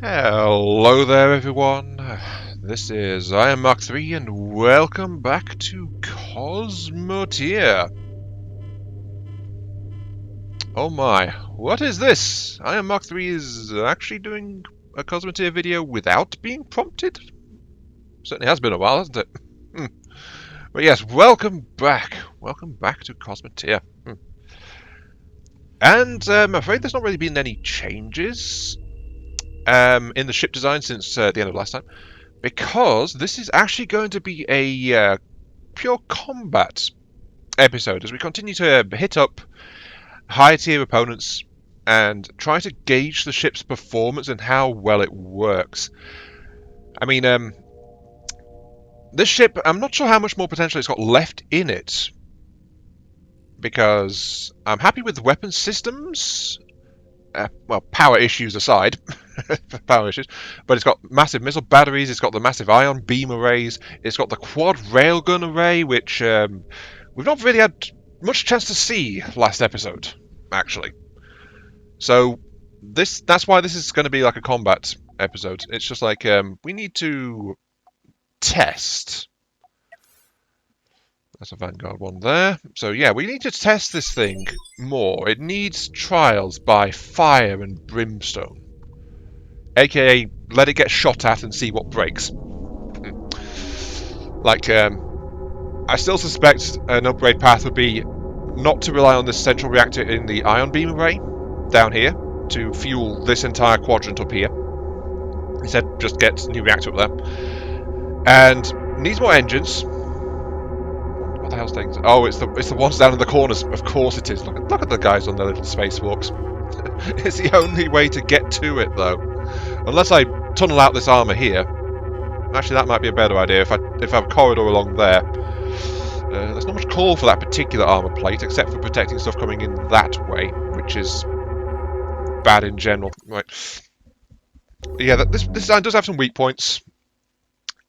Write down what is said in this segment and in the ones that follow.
Hello there everyone, this is I am Mark 3 and welcome back to Cosmoteer. Oh my, what is this? I am Mark 3 is actually doing a Cosmoteer video without being prompted? Certainly has been a while, hasn't it? But yes, welcome back to Cosmoteer. And I'm afraid there's not really been any changes in the ship design since the end of last time. Because this is actually going to be a pure combat episode as we continue to hit up higher tier opponents and try to gauge the ship's performance and how well it works. I mean, this ship, I'm not sure how much more potential it's got left in it, because I'm happy with the weapon systems. Well, power issues aside, power issues, but it's got massive missile batteries, it's got the massive ion beam arrays, it's got the quad railgun array, which we've not really had much chance to see last episode, actually. So that's why this is going to be like a combat episode. It's just like we need to test. That's a Vanguard one there. So yeah, we need to test this thing more. It needs trials by fire and brimstone. AKA, let it get shot at and see what breaks. Like, I still suspect an upgrade path would be not to rely on this central reactor in the ion beam array down here to fuel this entire quadrant up here. Instead, just get a new reactor up there. And needs more engines. What the hell's things? Oh, it's the ones down in the corners. Of course it is. Look at the guys on their little spacewalks. It's the only way to get to it, though. Unless I tunnel out this armour here. Actually, that might be a better idea if I have a corridor along there. There's not much call for that particular armour plate, except for protecting stuff coming in that way, which is bad in general. Right. Yeah, this design does have some weak points.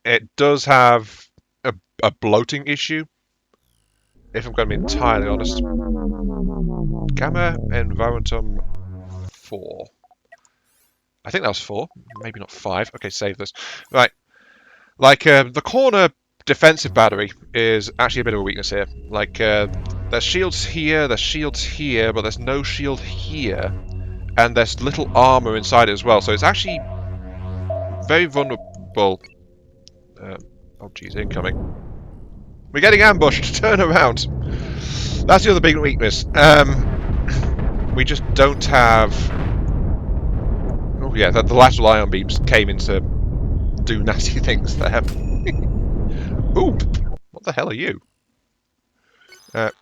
It does have a bloating issue, if I'm going to be entirely honest. Gamma Environmentum 4. I think that was 4, maybe not 5. Okay, save this. Right. Like, the corner defensive battery is actually a bit of a weakness here. Like, there's shields here, but there's no shield here. And there's little armour inside it as well, so it's actually very vulnerable. Oh jeez, incoming. We're getting ambushed! Turn around! That's the other big weakness. We just don't have... Oh yeah, the lateral ion beams came in to do nasty things there. Ooh! What the hell are you?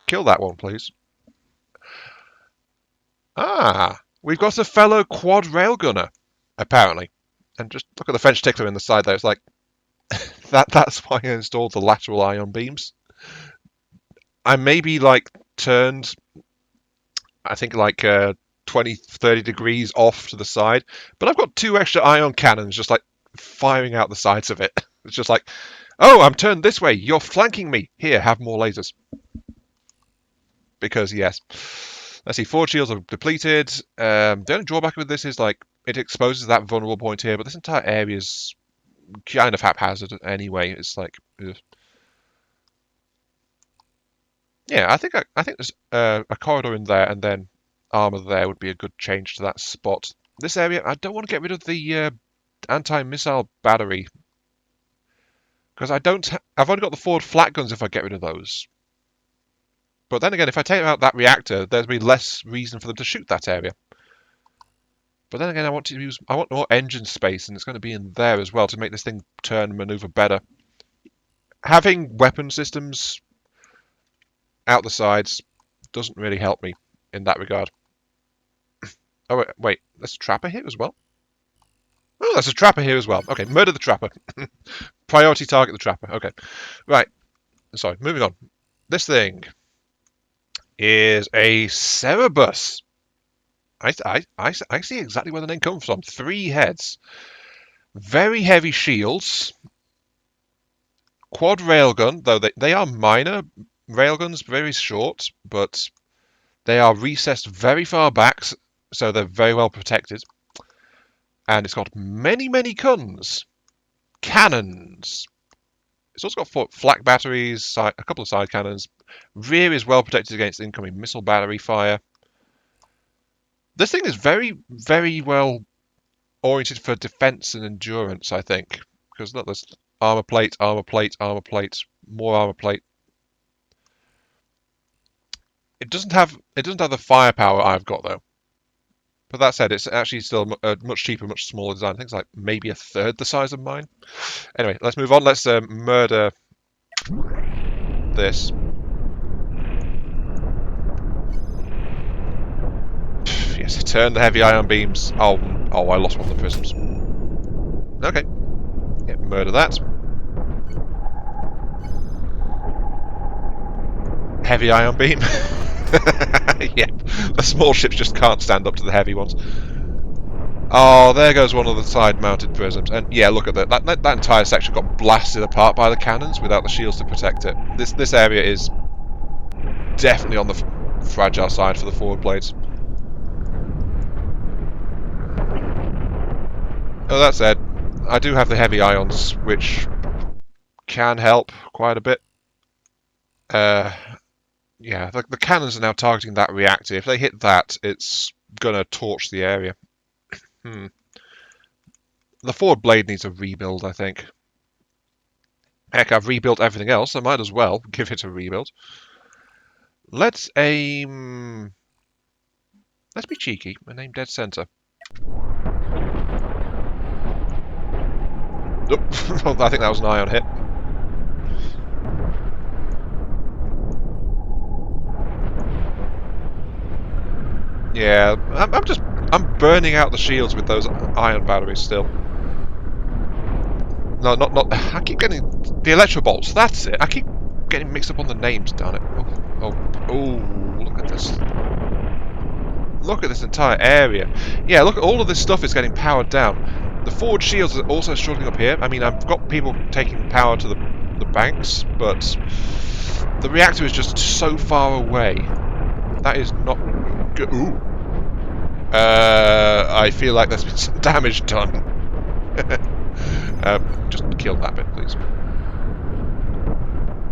Kill that one, please. Ah! We've got a fellow quad railgunner, apparently. And just look at the French tickler in the side there. It's like, that's why I installed the lateral ion beams. I maybe, like, turned, I think, like, 20, 30 degrees off to the side. But I've got 2 extra ion cannons just, like, firing out the sides of it. It's just like, oh, I'm turned this way. You're flanking me. Here, have more lasers. Because, yes. Let's see, 4 shields are depleted. The only drawback with this is, like, it exposes that vulnerable point here, but this entire area is kind of haphazard anyway. It's like, ugh. Yeah, I think there's a corridor in there and then armor there would be a good change to that spot. This area, I don't want to get rid of the anti-missile battery because I've only got the forward flat guns if I get rid of those. But then again, if I take out that reactor, there'll be less reason for them to shoot that area. But then again, I want more engine space, and it's going to be in there as well to make this thing turn and maneuver better. Having weapon systems out the sides doesn't really help me in that regard. Oh wait, there's a trapper here as well. Oh, there's a trapper here as well. Okay, murder the trapper. Priority target the trapper. Okay, right. Sorry, moving on. This thing is a Cerebus. I see exactly where the name comes from. 3 heads. Very heavy shields. Quad railgun, though they are minor railguns, very short, but they are recessed very far back, so they're very well protected. And it's got many, many guns. Cannons. It's also got flak batteries, a couple of side cannons. Rear is well protected against incoming missile battery fire. This thing is very, very well oriented for defense and endurance, I think. Because look, there's armor plate, armor plate, armor plate, more armor plate. It doesn't have the firepower I've got though. But that said, it's actually still a much cheaper, much smaller design. I think it's like maybe a third the size of mine. Anyway, let's move on. Let's murder this. Yes, turn the heavy ion beams. Oh, I lost one of the prisms. Okay. Yeah, murder that. Heavy ion beam. Yeah, the small ships just can't stand up to the heavy ones. Oh, there goes one of the side-mounted prisms. And yeah, look at that. That entire section got blasted apart by the cannons without the shields to protect it. This area is definitely on the fragile side for the forward blades. Oh, that said, I do have the heavy ions, which can help quite a bit. Yeah, the cannons are now targeting that reactor. If they hit that, it's gonna torch the area. The forward blade needs a rebuild, I think. Heck, I've rebuilt everything else. I might as well give it a rebuild. Let's aim... Let's be cheeky and aim dead center. Nope. I think that was an ion hit. Yeah, I'm burning out the shields with those ion batteries still. No, not. I keep getting the electro bolts. That's it. I keep getting mixed up on the names. Darn it. Oh! Look at this. Look at this entire area. Yeah, look at all of this stuff is getting powered down. The forward shields are also struggling up here. I mean, I've got people taking power to the banks, but the reactor is just so far away. That is not good. Ooh. I feel like there's been some damage done. Just kill that bit, please.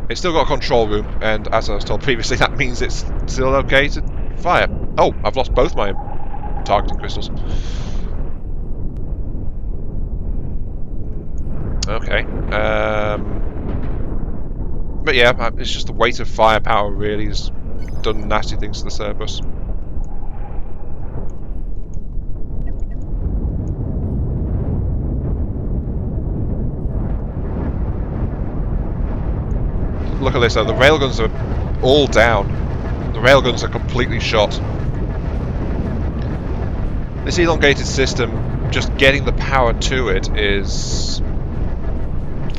It's still got a control room, and as I was told previously, that means it's still okay to fire. Oh, I've lost both my targeting crystals. Okay. But yeah, it's just the weight of firepower really has done nasty things to the Cerberus. Look at this though, the railguns are all down. The railguns are completely shot. This elongated system, just getting the power to it is...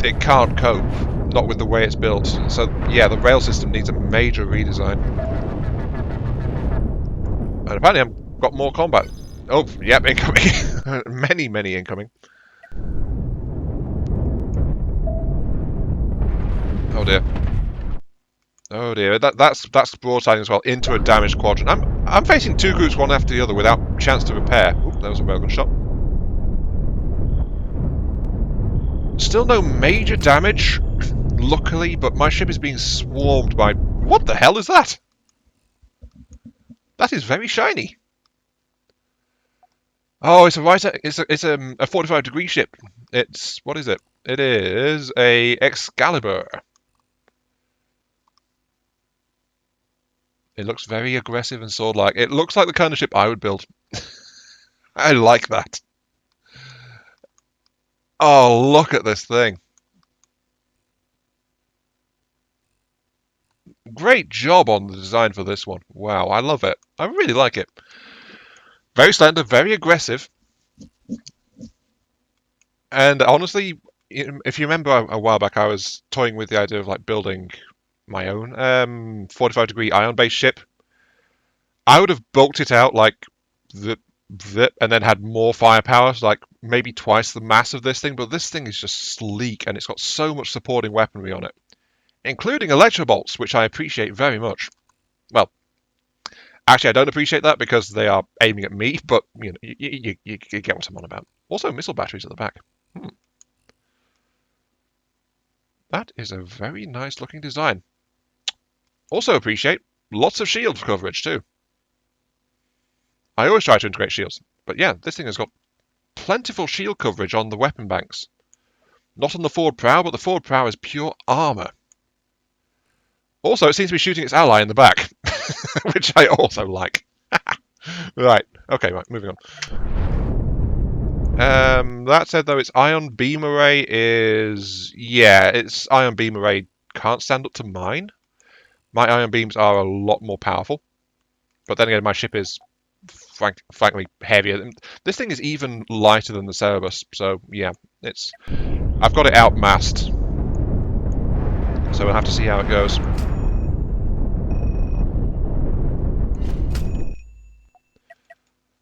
It can't cope, not with the way it's built. So yeah, the rail system needs a major redesign. And apparently I've got more combat. Oh, yep, incoming. Many incoming. Oh dear. Oh dear, that's broadsiding as well into a damaged quadrant. I'm facing two groups one after the other without chance to repair. Oop, there was a railgun shot. Still no major damage, luckily, but my ship is being swarmed by... What the hell is that? That is very shiny. Oh, it's a 45-degree ship. It's... What is it? It is a Excalibur. It looks very aggressive and sword-like. It looks like the kind of ship I would build. I like that. Oh, look at this thing. Great job on the design for this one. Wow, I love it. I really like it. Very slender, very aggressive. And honestly, if you remember a while back, I was toying with the idea of like building my own 45-degree ion-based ship. I would have bulked it out like and then had more firepower, so like maybe twice the mass of this thing, but this thing is just sleek and it's got so much supporting weaponry on it, including electro bolts, which I appreciate very much. Well, Actually, I don't appreciate that because they are aiming at me, but you know, you get what I'm on about. Also, missile batteries at the back. That is a very nice looking design. Also appreciate lots of shield coverage too. I always try to integrate shields, but yeah, this thing has got plentiful shield coverage on the weapon banks. Not on the forward prow, but the forward prow is pure armour. Also, it seems to be shooting its ally in the back, which I also like. Right, okay, right, moving on. That said, though, its ion beam array is... Yeah, its ion beam array can't stand up to mine. My ion beams are a lot more powerful. But then again, my ship is frankly heavier. This thing is even lighter than the Cerebus, so yeah, I've got it outmassed. So we'll have to see how it goes.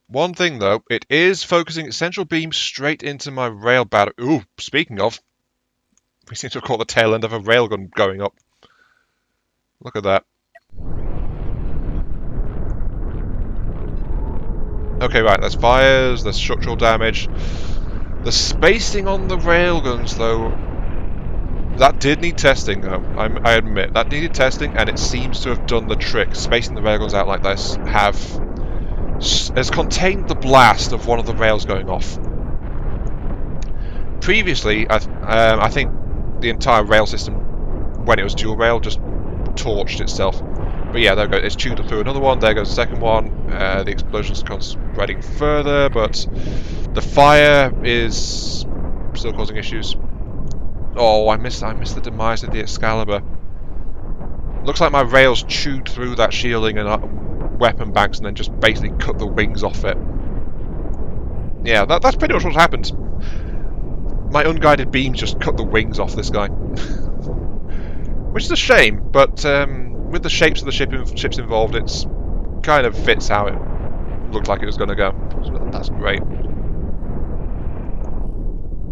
One thing though, it is focusing its central beam straight into my rail battery. Ooh, speaking of, we seem to have caught the tail end of a railgun going up. Look at that. Okay, right, there's fires, there's structural damage. The spacing on the railguns, though, that did need testing, though. I admit, that needed testing, and it seems to have done the trick. Spacing the railguns out like this has contained the blast of one of the rails going off. Previously, I think the entire rail system, when it was dual rail, just torched itself. But yeah, there we go. It's chewed through another one. There goes the second one. The explosion's spreading further, but the fire is still causing issues. Oh, I missed the demise of the Excalibur. Looks like my rails chewed through that shielding and weapon banks and then just basically cut the wings off it. Yeah, that's pretty much what happened. My unguided beams just cut the wings off this guy. Which is a shame, but with the shapes of the ships involved, it's kind of fits how it looked like it was going to go. So that's great.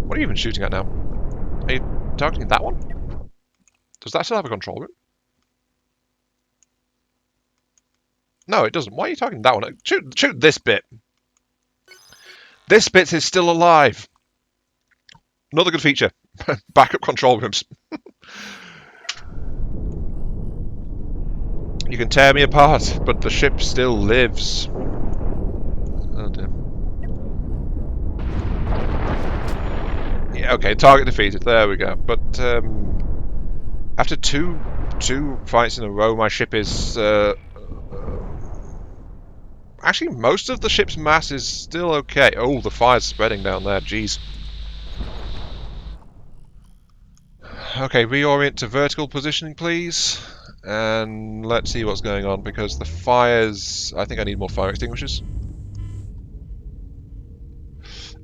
What are you even shooting at now? Are you targeting that one? Does that still have a control room? No, it doesn't. Why are you targeting that one? Shoot this bit. This bit is still alive. Another good feature. Backup control rooms. You can tear me apart, but the ship still lives. Oh dear. Yeah, okay, target defeated. There we go. But after two fights in a row, my ship is actually most of the ship's mass is still okay. Oh, the fire's spreading down there. Jeez. Okay, reorient to vertical positioning, please. And let's see what's going on, because the fires... I think I need more fire extinguishers.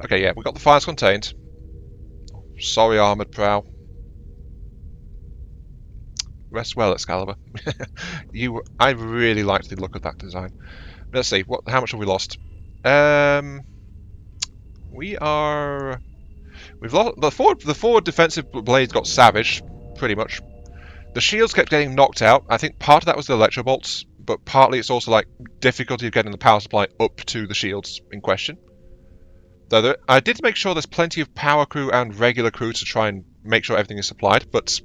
Okay, yeah, we've got the fires contained. Sorry, armoured prow. Rest well, Excalibur. I really liked the look of that design. Let's see, how much have we lost? We've lost the forward defensive blades got savaged, pretty much. The shields kept getting knocked out. I think part of that was the electro bolts, but partly it's also like difficulty of getting the power supply up to the shields in question. Though I did make sure there's plenty of power crew and regular crew to try and make sure everything is supplied, but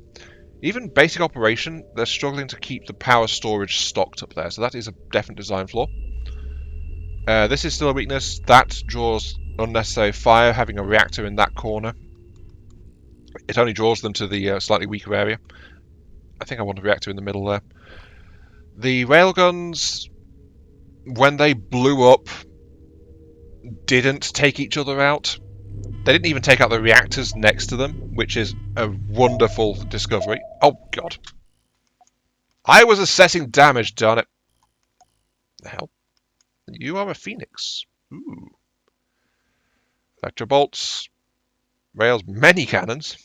even basic operation, they're struggling to keep the power storage stocked up there, so that is a definite design flaw. This is still a weakness. That draws unnecessary fire, having a reactor in that corner. It only draws them to the slightly weaker area. I think I want a reactor in the middle there. The railguns, when they blew up, didn't take each other out. They didn't even take out the reactors next to them, which is a wonderful discovery. Oh, God. I was assessing damage, darn it. The hell? You are a phoenix. Ooh. Electro bolts. Rails, many cannons.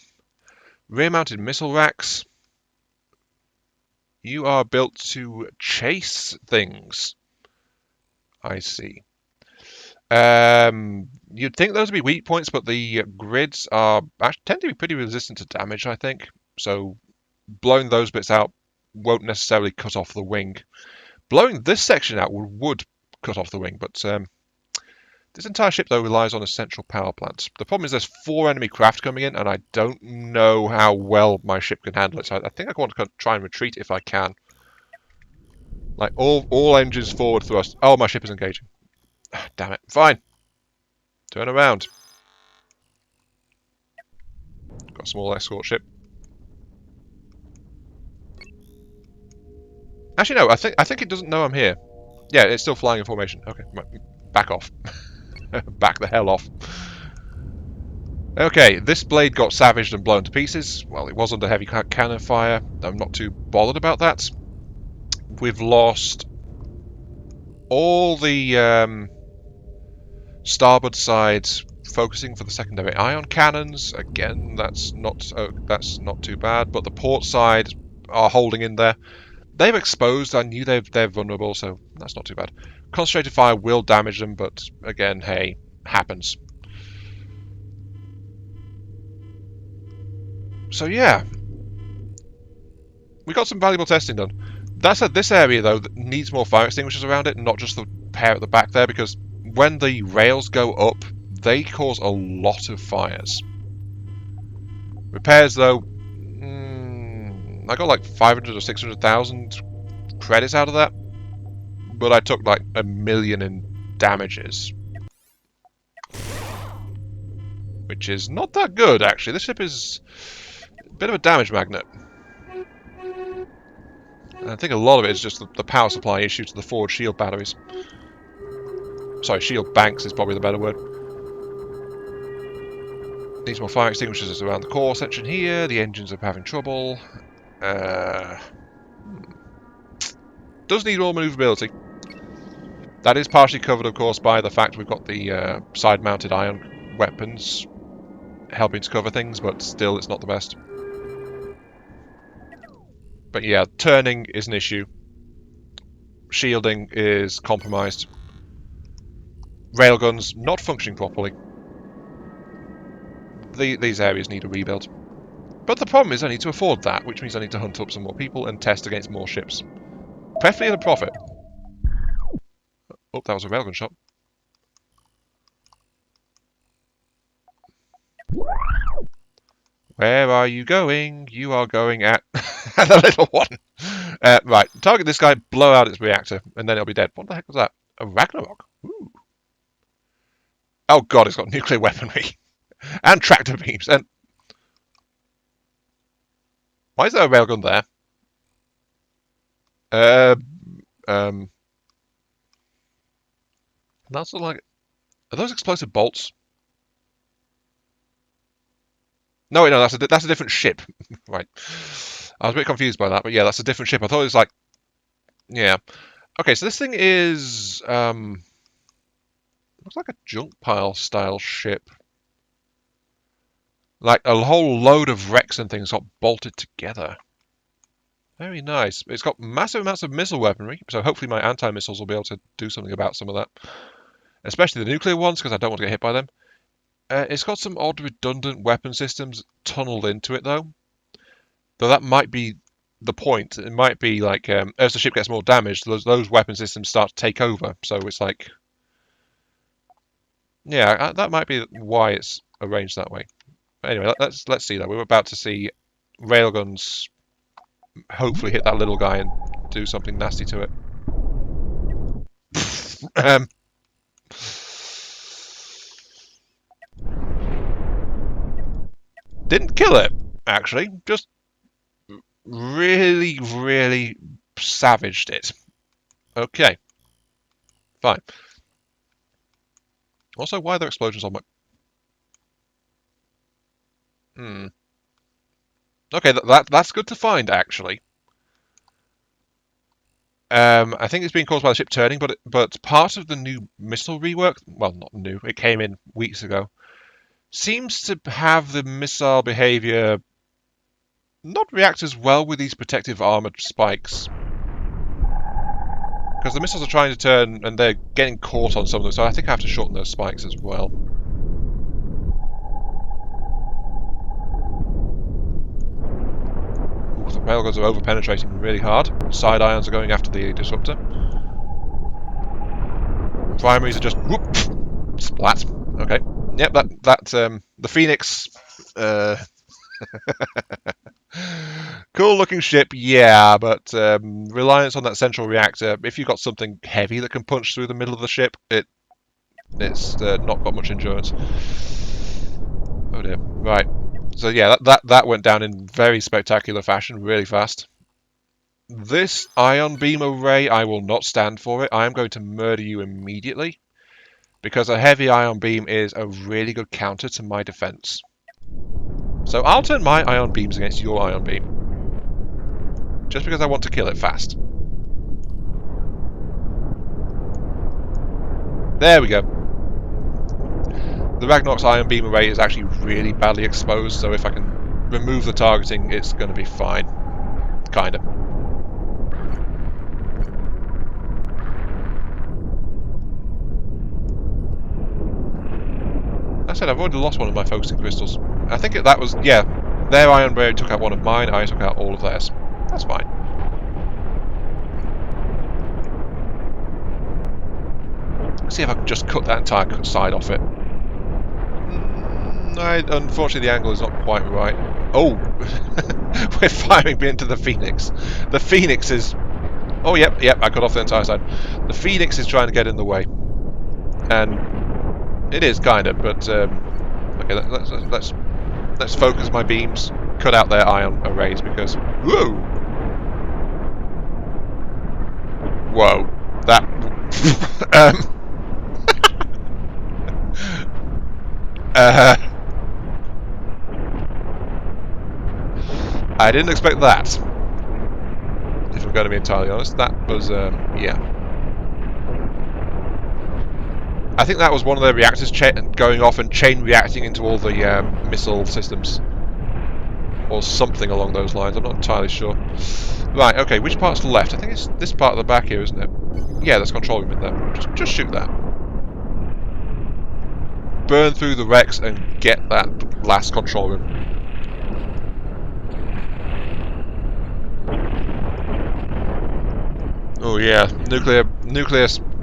Rear-mounted missile racks. You are built to chase things. I see. You'd think those would be weak points, but the grids tend to be pretty resistant to damage, I think. So blowing those bits out won't necessarily cut off the wing. Blowing this section out would cut off the wing, but this entire ship, though, relies on a central power plant. The problem is there's 4 enemy craft coming in, and I don't know how well my ship can handle it, so I think I want to try and retreat if I can. Like, all engines forward thrust. Oh, my ship is engaging. Damn it. Fine. Turn around. Got a small escort ship. Actually, no. I think it doesn't know I'm here. Yeah, it's still flying in formation. Okay, back off. Back the hell off. Okay, this blade got savaged and blown to pieces. Well, it was under heavy cannon fire. I'm not too bothered about that. We've lost all the starboard side focusing for the secondary ion cannons. Again, that's not too bad. But the port side are holding in there. They've exposed. I knew they're vulnerable, so that's not too bad. Concentrated fire will damage them, but again, hey, happens. So yeah, we got some valuable testing done. That said, this area though needs more fire extinguishers around it, not just the pair at the back there, because when the rails go up, they cause a lot of fires. Repairs though, I got like 500 or 600,000 credits out of that, but I took like 1 million in damages, which is not that good actually. This ship is a bit of a damage magnet. And I think a lot of it is just the power supply issue to the forward shield batteries. Sorry, shield banks is probably the better word. Needs more fire extinguishers around the core section here. The engines are having trouble. Does need more manoeuvrability. That is partially covered, of course, by the fact we've got the side-mounted ion weapons helping to cover things, but still it's not the best. But yeah, turning is an issue. Shielding is compromised. Railguns not functioning properly. These areas need a rebuild. But the problem is I need to afford that, which means I need to hunt up some more people and test against more ships. Preferably at a profit. Oh, that was a railgun shot. Where are you going? You are going at the little one. Right, target this guy, blow out its reactor, and then it'll be dead. What the heck was that? A Ragnarok? Ooh. Oh god, it's got nuclear weaponry. And tractor beams. And why is there a railgun there? That's like... Are those explosive bolts? No, wait, no, that's a different ship. Right. I was a bit confused by that, but yeah, that's a different ship. I thought it was like... Yeah. Okay, so this thing is... looks like a junk pile style ship. Like a whole load of wrecks and things got bolted together. Very nice. It's got massive amounts of missile weaponry, so hopefully my anti-missiles will be able to do something about some of that. Especially the nuclear ones, because I don't want to get hit by them. It's got some odd redundant weapon systems tunneled into it, though. Though that might be the point. It might be like, as the ship gets more damaged, those weapon systems start to take over. So it's like... Yeah, that might be why it's arranged that way. But anyway, let's see that. We're about to see railguns hopefully hit that little guy and do something nasty to it. Didn't kill it, actually. Just really, really savaged it. Okay. Fine. Also, why are there explosions on my... Okay, that's good to find, actually. I think it's being caused by the ship turning, but part of the new missile rework, well, not new, it came in weeks ago, seems to have the missile behavior not react as well with these protective armored spikes. Because the missiles are trying to turn and they're getting caught on some of them, so I think I have to shorten those spikes as well. Ooh, the Railguns are over-penetrating really hard. Side irons are going after the disruptor. Primaries are just whoop, splat. Okay. Yep, the Phoenix. Cool looking ship, yeah, but reliance on that central reactor. If you've got something heavy that can punch through the middle of the ship, it's not got much endurance. Oh dear. Right. So yeah, that went down in very spectacular fashion, really fast. This ion beam array, I will not stand for it. I am going to murder you immediately, because a heavy ion beam is a really good counter to my defense. So I'll turn my ion beams against your ion beam, just because I want to kill it fast. There we go. The Ragnarok's ion beam array is actually really badly exposed, so if I can remove the targeting, it's going to be fine. Kinda. I said I've already lost one of my focusing crystals. I think that was, yeah, their ion array took out one of mine, I took out all of theirs. That's fine. Let's see if I can just cut that entire side off it. Unfortunately, the angle is not quite right. Oh! We're firing into the Phoenix. The Phoenix is... Oh, yep, I cut off the entire side. The Phoenix is trying to get in the way. And it is, kind of, but... okay, let's focus my beams, cut out their ion arrays, because... Whoa! Whoa. That... I didn't expect that. If I'm going to be entirely honest, that was, yeah. I think that was one of the reactors going off and chain reacting into all the missile systems. Or something along those lines, I'm not entirely sure. Right, okay, which part's left? I think it's this part at the back here, isn't it? Yeah, there's a control room in there. Just shoot that. Burn through the wrecks and get that last control room. Oh yeah, nuclear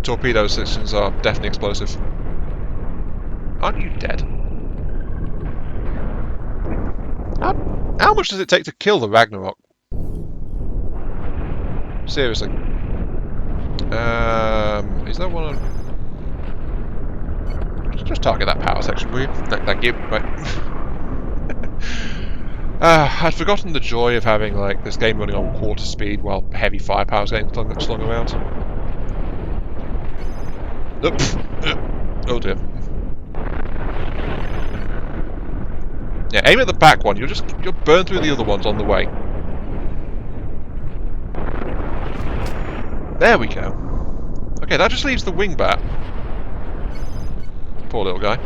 torpedo systems are definitely explosive. Aren't you dead? How much does it take to kill the Ragnarok? Seriously. Is there one on... Just target that power section, will you? Thank you. Right. I'd forgotten the joy of having like this game running on quarter speed while heavy firepower is getting slung around. Oh dear. Yeah, aim at the back one. You'll burn through the other ones on the way. There we go. Okay, that just leaves the wing bat. Poor little guy.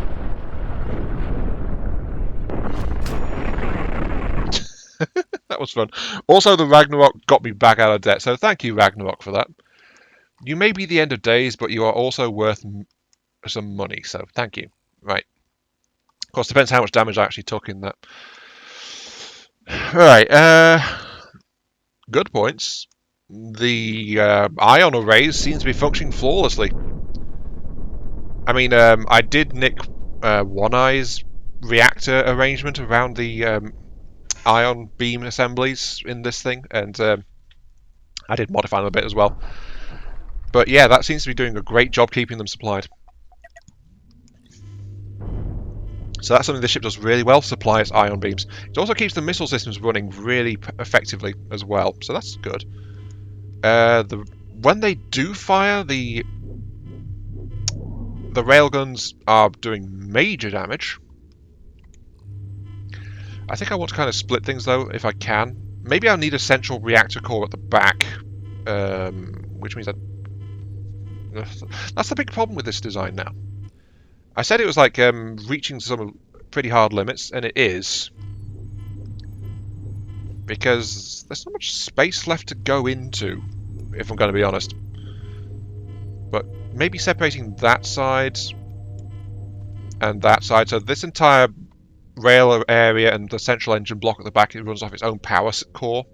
That was fun. Also, the Ragnarok got me back out of debt, so thank you, Ragnarok, for that. You may be the end of days, but you are also worth some money, so thank you. Right. Of course, depends how much damage I actually took in that. Right. Good points. The ion arrays seem to be functioning flawlessly. I mean, I did nick One Eye's reactor arrangement around the ion beam assemblies in this thing, and I did modify them a bit as well. But yeah, that seems to be doing a great job keeping them supplied. So that's something this ship does really well, supply its ion beams. It also keeps the missile systems running really effectively as well, so that's good. When they do fire, the railguns are doing major damage. I think I want to kind of split things though, if I can. Maybe I'll need a central reactor core at the back, which means that's the big problem with this design now. I said it was like reaching some pretty hard limits, and it is. Because there's not much space left to go into, if I'm going to be honest. But maybe separating that side and that side, so this entire rail area and the central engine block at the back, it runs off its own power core.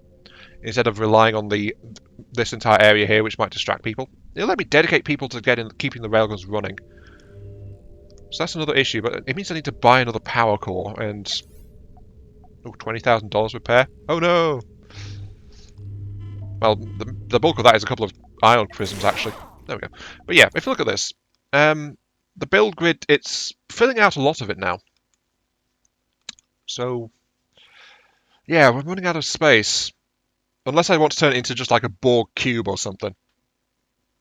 instead of relying on this entire area here, which might distract people. It'll let me dedicate people to keeping the railguns running. So that's another issue, but it means I need to buy another power core, and $20,000 repair. Oh no! Well, the bulk of that is a couple of ion prisms, actually. There we go. But yeah, if you look at this, the build grid, it's filling out a lot of it now. So, yeah, we're running out of space. Unless I want to turn it into just like a Borg cube or something.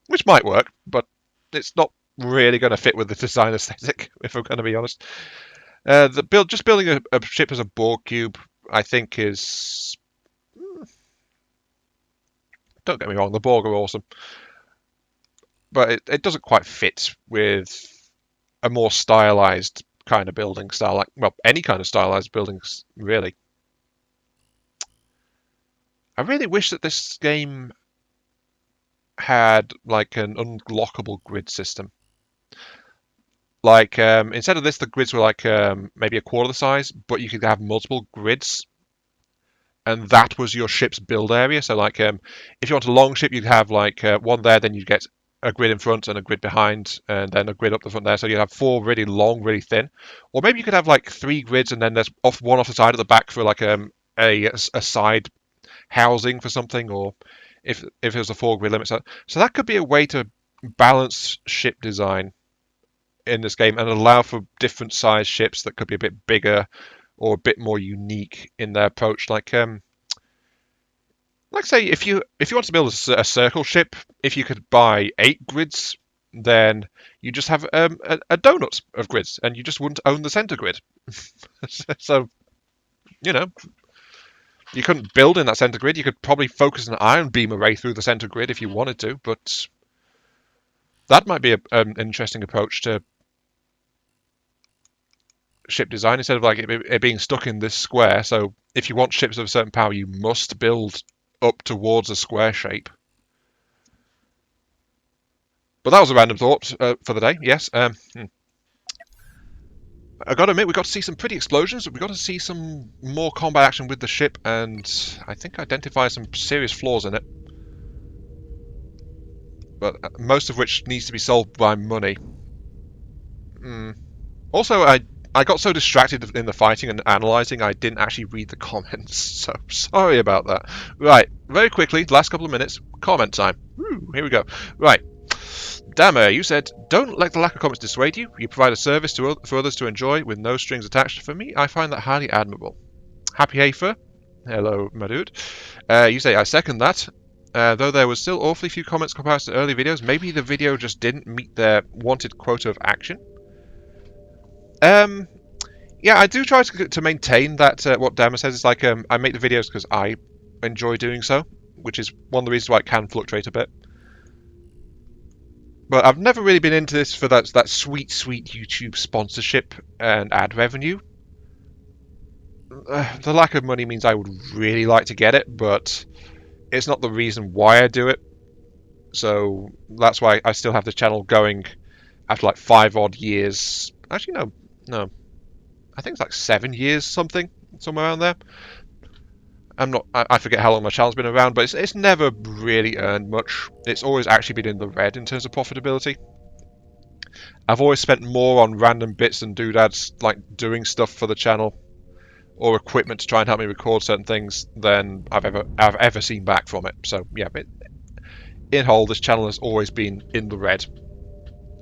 Which might work, but it's not really going to fit with the design aesthetic, if I'm going to be honest. Just building a ship as a Borg cube, I think is... Don't get me wrong, the Borg are awesome. But it doesn't quite fit with a more stylized kind of building style. Like, well, any kind of stylized buildings, really. I really wish that this game had like an unlockable grid system. Like, instead of this, the grids were like maybe a quarter the size, but you could have multiple grids. And that was your ship's build area. So, like, if you want a long ship, you'd have like one there, then you'd get a grid in front and a grid behind, and then a grid up the front there. So you'd have 4 really long, really thin. Or maybe you could have like 3 grids, and then there's one off the side at the back for like a side housing for something, or if it was a 4 grid limit. So that could be a way to balance ship design in this game and allow for different size ships that could be a bit bigger or a bit more unique in their approach. Like say if you want to build a circle ship, if you could buy 8 grids, then you just have a donut of grids, and you just wouldn't own the center grid. So, you know, you couldn't build in that center grid. You could probably focus an ion beam array through the center grid if you wanted to, but that might be an interesting approach to ship design, instead of like it being stuck in this square. So if you want ships of a certain power, you must build up towards a square shape. But that was a random thought for the day. Yes. I got to admit, we got to see some pretty explosions. We got to see some more combat action with the ship, and I think identify some serious flaws in it. But most of which needs to be solved by money. Also, I got so distracted in the fighting and analysing, I didn't actually read the comments, so sorry about that. Right, very quickly, last couple of minutes, comment time. Woo, here we go. Right, Dammer, you said, don't let the lack of comments dissuade you. You provide a service for others to enjoy with no strings attached. For me, I find that highly admirable. Happy Hafer, hello, my dude. You say, I second that. Though there was still awfully few comments compared to early videos, maybe the video just didn't meet their wanted quota of action. Yeah, I do try to maintain that. What Dammer says is like, I make the videos because I enjoy doing so, which is one of the reasons why it can fluctuate a bit. But I've never really been into this for that sweet YouTube sponsorship and ad revenue. The lack of money means I would really like to get it, but it's not the reason why I do it. So that's why I still have the channel going after like 5 odd years. Actually, no. I think it's like 7 years, somewhere around there. I forget how long my channel's been around, but it's never really earned much. It's always actually been in the red in terms of profitability. I've always spent more on random bits and doodads, like doing stuff for the channel, or equipment to try and help me record certain things, than I've ever seen back from it. So yeah, in whole, this channel has always been in the red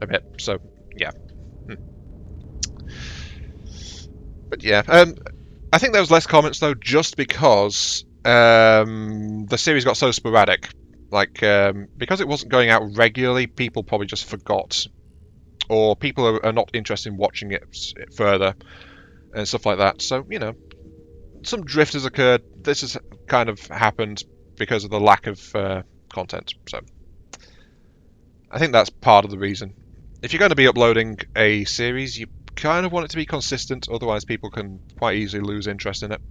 a bit. So yeah. But yeah, I think there was less comments though, just because the series got so sporadic. Like, because it wasn't going out regularly, people probably just forgot, or people are not interested in watching it further and stuff like that. So, you know, some drift has occurred. This has kind of happened because of the lack of content. So I think that's part of the reason. If you're going to be uploading a series, you kind of want it to be consistent, otherwise people can quite easily lose interest in it.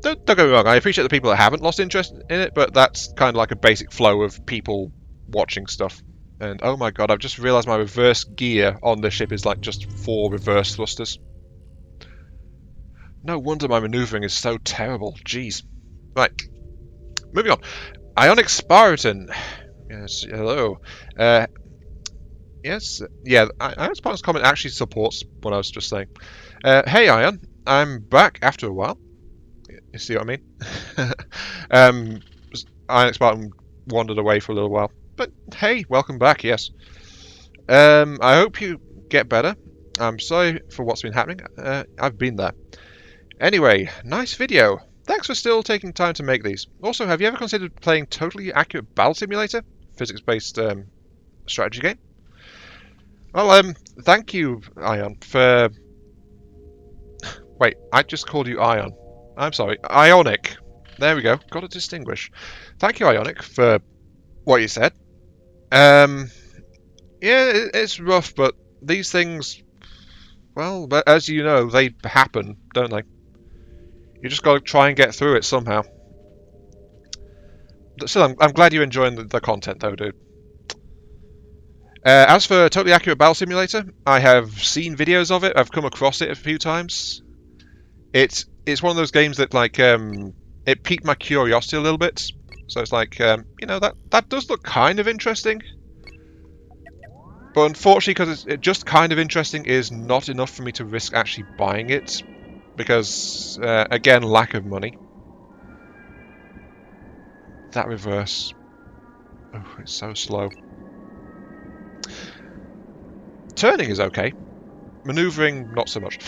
Don't get me wrong, I appreciate the people that haven't lost interest in it, but that's kind of like a basic flow of people watching stuff. And oh my god, I've just realised my reverse gear on this ship is like just 4 reverse thrusters. No wonder my manoeuvring is so terrible, jeez. Right, moving on. Ionic Spartan. Yes, hello. Yes, yeah, Ion Spartan's comment actually supports what I was just saying. Hey, Ion, I'm back after a while. You see what I mean? um, Ion Spartan wandered away for a little while. But hey, welcome back, yes. I hope you get better. I'm sorry for what's been happening. I've been there. Anyway, nice video. Thanks for still taking time to make these. Also, have you ever considered playing Totally Accurate Battle Simulator? Physics-based strategy game? Well, thank you, Ion, for... Wait, I just called you Ion. I'm sorry, Ionic. There we go, got to distinguish. Thank you, Ionic, for what you said. Yeah, it's rough, but these things, well, as you know, they happen, don't they? You just got to try and get through it somehow. Still, I'm glad you're enjoying the content, though, dude. As for Totally Accurate Battle Simulator, I have seen videos of it. I've come across it a few times. It's one of those games that, like, it piqued my curiosity a little bit. So it's like, you know, that does look kind of interesting. But unfortunately, because it's just kind of interesting is not enough for me to risk actually buying it. Because, again, lack of money. That reverse. Oh, it's so slow. Turning is okay. Maneuvering, not so much.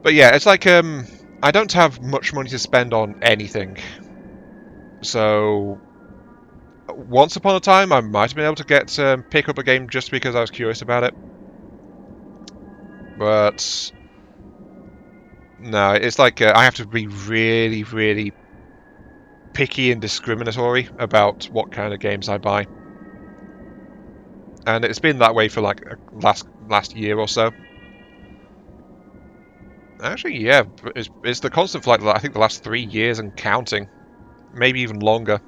But yeah, it's like, I don't have much money to spend on anything. So, once upon a time, I might have been able to get pick up a game just because I was curious about it. But no, it's like I have to be really, really picky and discriminatory about what kind of games I buy. And it's been that way for like last year or so. Actually, yeah, it's the constant for like I think the last 3 years and counting, maybe even longer.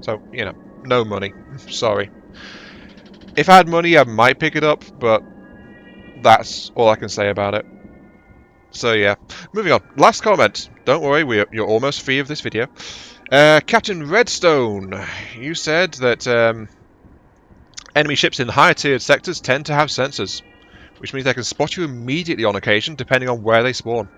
So you know, no money. Sorry. If I had money, I might pick it up, but that's all I can say about it. So yeah, moving on. Last comment. Don't worry, you're almost free of this video. Captain Redstone, you said that enemy ships in higher tiered sectors tend to have sensors, which means they can spot you immediately on occasion, depending on where they spawn.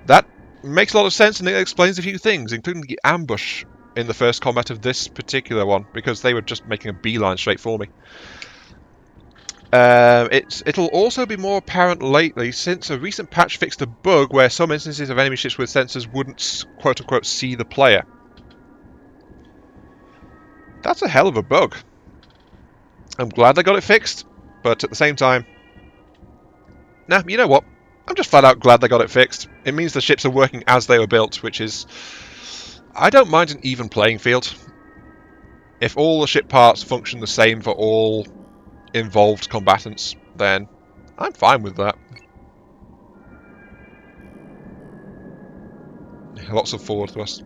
That makes a lot of sense, and it explains a few things, including the ambush in the first combat of this particular one, because they were just making a beeline straight for me. It'll also be more apparent lately, since a recent patch fixed a bug where some instances of enemy ships with sensors wouldn't quote-unquote see the player. That's a hell of a bug. I'm glad they got it fixed, but at the same time... Nah, you know what? I'm just flat out glad they got it fixed. It means the ships are working as they were built, which is... I don't mind an even playing field. If all the ship parts function the same for all involved combatants, then I'm fine with that. Lots of forward thrust.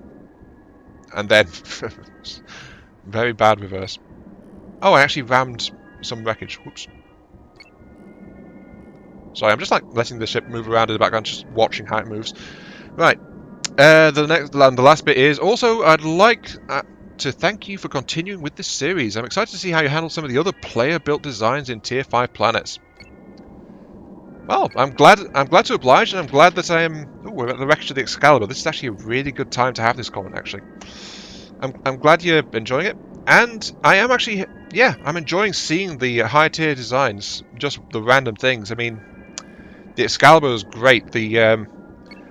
And then... very bad reverse. Oh, I actually rammed some wreckage. Whoops. Sorry, I'm just like letting the ship move around in the background, just watching how it moves. Right. The last bit is also I'd like to thank you for continuing with this series. I'm excited to see how you handle some of the other player-built designs in Tier 5 planets. Well, I'm glad to oblige, and I'm glad that I am. Oh, we're at the wreckage of the Excalibur. This is actually a really good time to have this comment. Actually, I'm glad you're enjoying it, and I am actually. Yeah, I'm enjoying seeing the high tier designs, just the random things. I mean, the Excalibur was great. I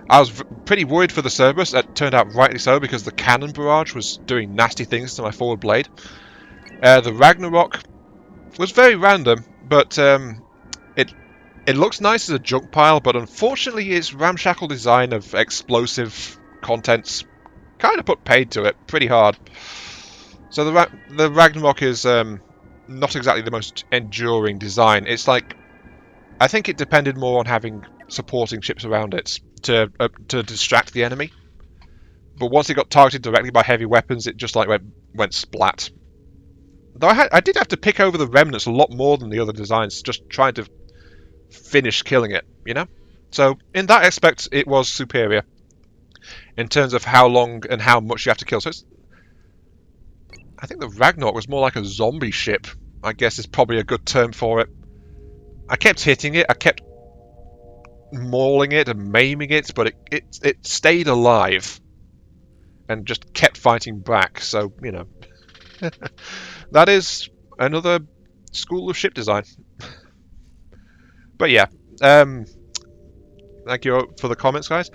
was pretty worried for the Cerberus. That turned out rightly so, because the cannon barrage was doing nasty things to my forward blade. The Ragnarok was very random, but it looks nice as a junk pile, but unfortunately its ramshackle design of explosive contents kind of put paid to it pretty hard. So the Ragnarok is not exactly the most enduring design. It's like, I think it depended more on having supporting ships around it to distract the enemy. But once it got targeted directly by heavy weapons, it just like went splat. Though I did have to pick over the remnants a lot more than the other designs, just trying to finish killing it, you know? So in that aspect, it was superior. in terms of how long and how much you have to kill. So I think the Ragnarok was more like a zombie ship, I guess is probably a good term for it. I kept hitting it, I kept mauling it and maiming it, but it stayed alive and just kept fighting back. So, you know, that is another school of ship design. But yeah, thank you for the comments, guys.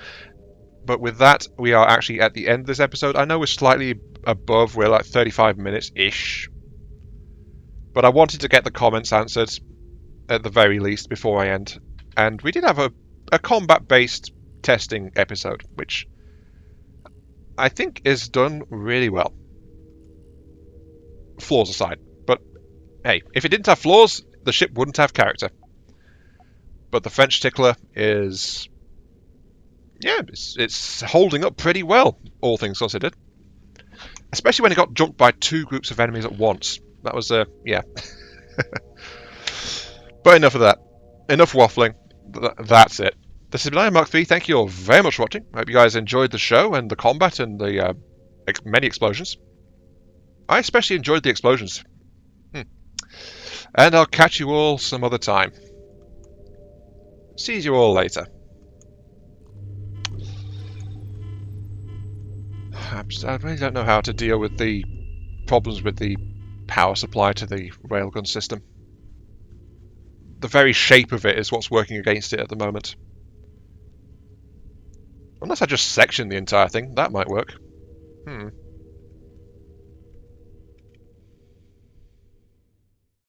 But with that, we are actually at the end of this episode. I know we're slightly above, we're like 35 minutes-ish. But I wanted to get the comments answered at the very least before I end. And we did have a combat-based testing episode, which I think is done really well. Flaws aside. But hey, if it didn't have flaws, the ship wouldn't have character. But the French Tickler is... yeah, it's holding up pretty well, all things considered. Especially when it got jumped by 2 groups of enemies at once. That was, yeah. But enough of that. Enough waffling. That's it. This has been Iron Mark 3. Thank you all very much for watching. I hope you guys enjoyed the show and the combat and the many explosions. I especially enjoyed the explosions. And I'll catch you all some other time. See you all later. I really don't know how to deal with the problems with the power supply to the railgun system. The very shape of it is what's working against it at the moment. Unless I just section the entire thing, that might work.